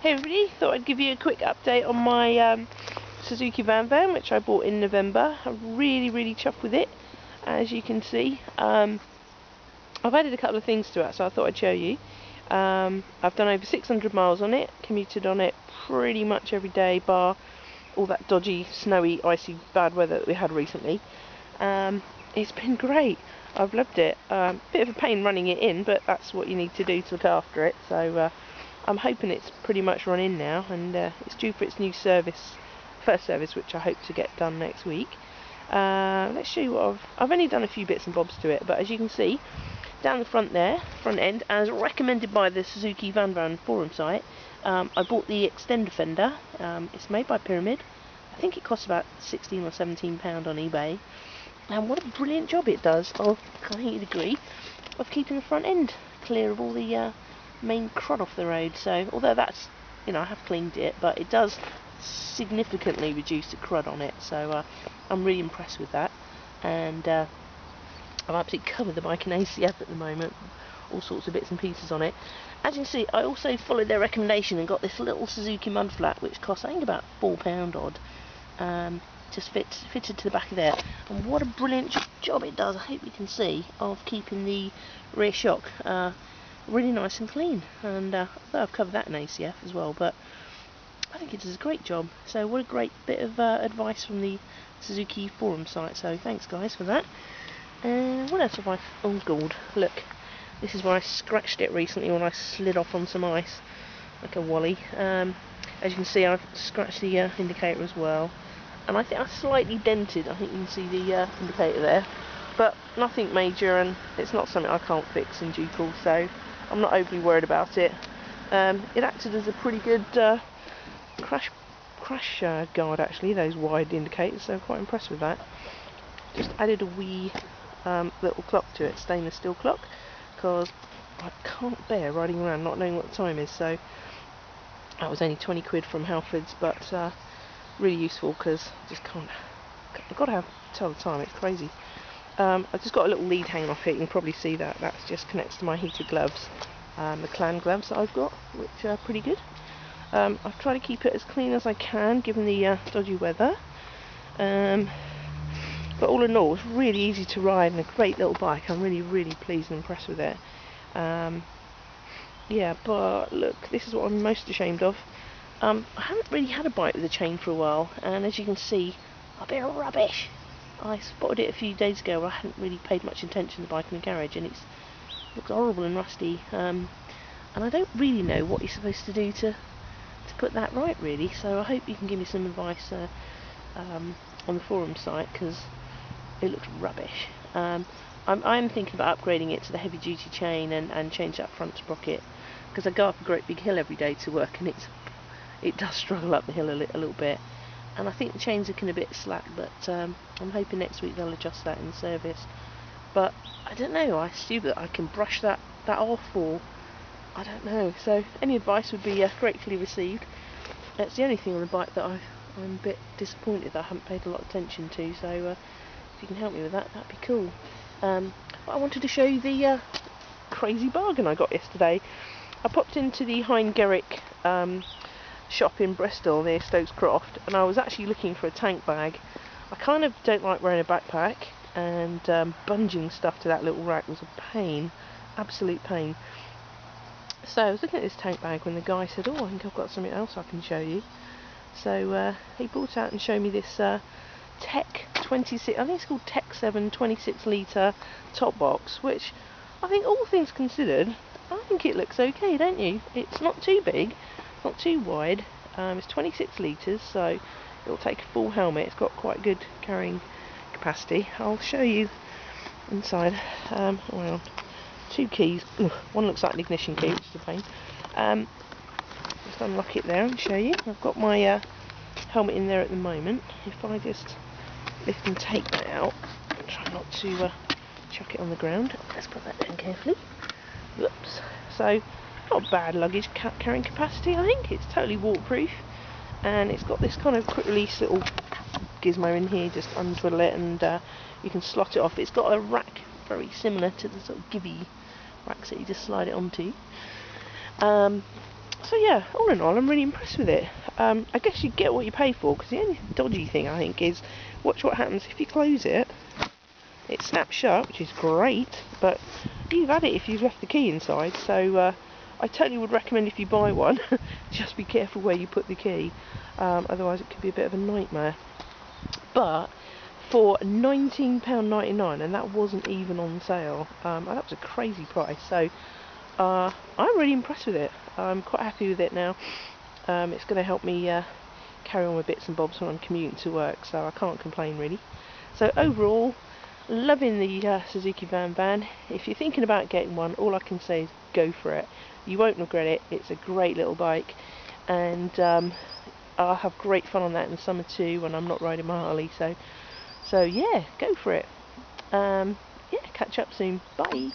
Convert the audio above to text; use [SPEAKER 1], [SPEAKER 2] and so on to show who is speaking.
[SPEAKER 1] Hey everybody, thought I'd give you a quick update on my Suzuki VanVan, which I bought in November. I'm really chuffed with it, as you can see. I've added a couple of things to it, so I thought I'd show you. I've done over 600 miles on it, commuted on it pretty much every day, bar all that dodgy, snowy, icy, bad weather that we had recently. It's been great. I've loved it. Bit of a pain running it in, but that's what you need to do to look after it. So I'm hoping it's pretty much run in now, and it's due for its new service, first service, which I hope to get done next week. Let's show you what I've only done a few bits and bobs to it, but as you can see, down the front there, front end, as recommended by the Suzuki VanVan forum site, I bought the Extenda fender. It's made by Pyramid. I think it costs about £16 or £17 on eBay. And what a brilliant job it does of, I think you'd agree, of keeping the front end clear of all the main crud off the road. So although that's, I have cleaned it, but it does significantly reduce the crud on it. So I'm really impressed with that. And I've absolutely covered the bike in ACF at the moment, all sorts of bits and pieces on it. As you can see, I also followed their recommendation and got this little Suzuki mudflap, which costs I think about £4 odd. Just fitted to the back of there, and what a brilliant job it does, I hope you can see, of keeping the rear shock really nice and clean. And although I've covered that in ACF as well, but I think it does a great job. So what a great bit of advice from the Suzuki forum site, so thanks guys for that. What else have I... oh god, look, this is where I scratched it recently when I slid off on some ice like a wally. As you can see, I've scratched the indicator as well, and I think I slightly dented, I think you can see the indicator there, but nothing major, and it's not something I can't fix in due course, so I'm not overly worried about it. It acted as a pretty good crash guard actually, those wide indicators, so I'm quite impressed with that. Just added a wee little clock to it, stainless steel clock, because I can't bear riding around not knowing what the time is. So that was only 20 quid from Halfords, but really useful because just can't. I've got to tell the time. It's crazy. I've just got a little lead hanging off it. You can probably see that. That's just connects to my heated gloves, the clan gloves that I've got, which are pretty good. I've tried to keep it as clean as I can given the dodgy weather. But all in all, it's really easy to ride and a great little bike. I'm really pleased and impressed with it. Yeah, but look, this is what I'm most ashamed of. I haven't really had a bike with a chain for a while, and as you can see, a bit of rubbish. I spotted it a few days ago, but I hadn't really paid much attention to the bike in the garage, and it looks horrible and rusty. And I don't really know what you're supposed to do to put that right, really. So I hope you can give me some advice on the forum site, because it looks rubbish. I'm thinking about upgrading it to the heavy duty chain and change that front sprocket, because I go up a great big hill every day to work, and it does struggle up the hill a little bit, and I think the chain's looking a bit slack, but I'm hoping next week they'll adjust that in the service. But I don't know, I assume that I can brush that off, or I don't know. So any advice would be gratefully received. That's the only thing on the bike that I'm a bit disappointed that I haven't paid a lot of attention to, so if you can help me with that, that'd be cool. I wanted to show you the crazy bargain I got yesterday. I popped into the Hein Gericke shop in Bristol near Stokes Croft, and I was actually looking for a tank bag. I kind of don't like wearing a backpack, and bunging stuff to that little rack was a pain, absolute pain. So I was looking at this tank bag when the guy said, oh, I think I've got something else I can show you. So he brought out and showed me this Tech 26, I think it's called Tech 7 26 litre top box, which I think, all things considered, I think it looks okay, don't you? It's not too big, it's not too wide, it's 26 litres, so it'll take a full helmet. It's got quite good carrying capacity. I'll show you inside. Well, two keys. Ugh, one looks like an ignition key, which is a pain. Just unlock it there and show you. I've got my helmet in there at the moment. If I just lift and take that out, try not to chuck it on the ground. Let's put that down carefully. Whoops. So, not bad luggage carrying capacity, I think. It's totally waterproof, and it's got this kind of quick release little gizmo in here. Just untwiddle it and you can slot it off. It's got a rack very similar to the sort of gibby racks that you just slide it onto. So yeah, all in all, I'm really impressed with it. I guess you get what you pay for, because the only dodgy thing I think is, watch what happens if you close it. It snaps shut, which is great, but you've had it if you've left the key inside, so I totally would recommend if you buy one, just be careful where you put the key, otherwise it could be a bit of a nightmare. But for £19.99, and that wasn't even on sale, that was a crazy price, so I'm really impressed with it. I'm quite happy with it now. It's going to help me carry on with bits and bobs when I'm commuting to work, so I can't complain really. So overall, loving the Suzuki VanVan. If you're thinking about getting one, all I can say is go for it. You won't regret it. It's a great little bike, and I'll have great fun on that in the summer too when I'm not riding my Harley. So yeah, go for it. Yeah, catch up soon. Bye.